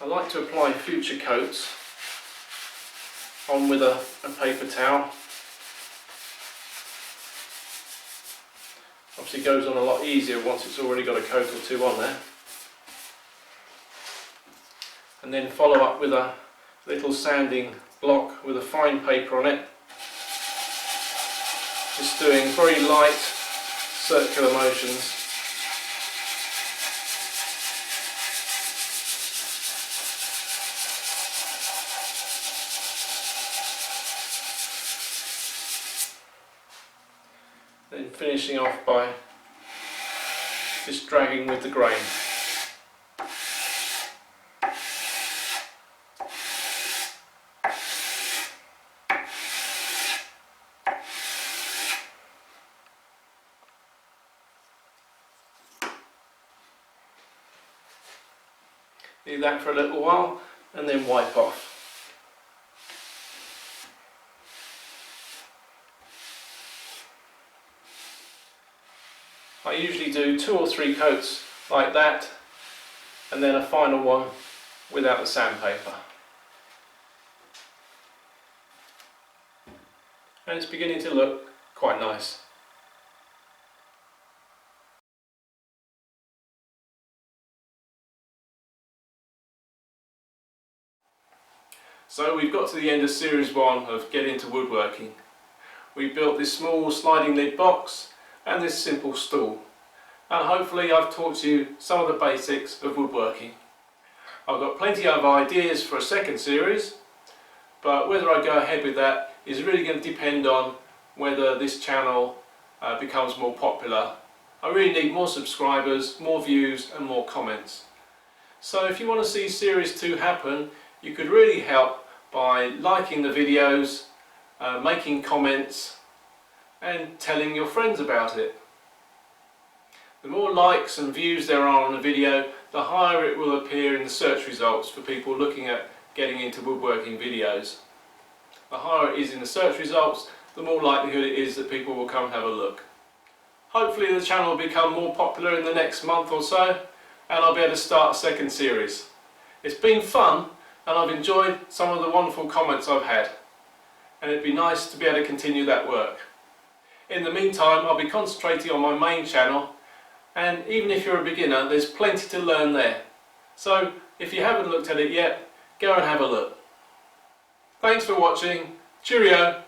I like to apply future coats on with a paper towel. Obviously it goes on a lot easier once it's already got a coat or two on there. And then follow up with a little sanding block with a fine paper on it. Just doing very light circular motions. Then finishing off by just dragging with the grain. Do that for a little while and then wipe off. I usually do 2 or 3 coats like that and then a final one without the sandpaper. And it's beginning to look quite nice. So we've got to the end of series 1 of Get Into Woodworking. We built this small sliding lid box and this simple stool, and hopefully I've taught you some of the basics of woodworking. I've got plenty of ideas for a second series, but whether I go ahead with that is really going to depend on whether this channel becomes more popular. I really need more subscribers, more views and more comments. So if you want to see series 2 happen, you could really help by liking the videos, making comments and telling your friends about it. The more likes and views there are on a video, the higher it will appear in the search results for people looking at getting into woodworking videos. The higher it is in the search results, the more likelihood it is that people will come and have a look. Hopefully the channel will become more popular in the next month or so, and I'll be able to start a second series. It's been fun and I've enjoyed some of the wonderful comments I've had, and it'd be nice to be able to continue that work. In the meantime, I'll be concentrating on my main channel, and even if you're a beginner, there's plenty to learn there. So if you haven't looked at it yet, go and have a look. Thanks for watching. Cheerio!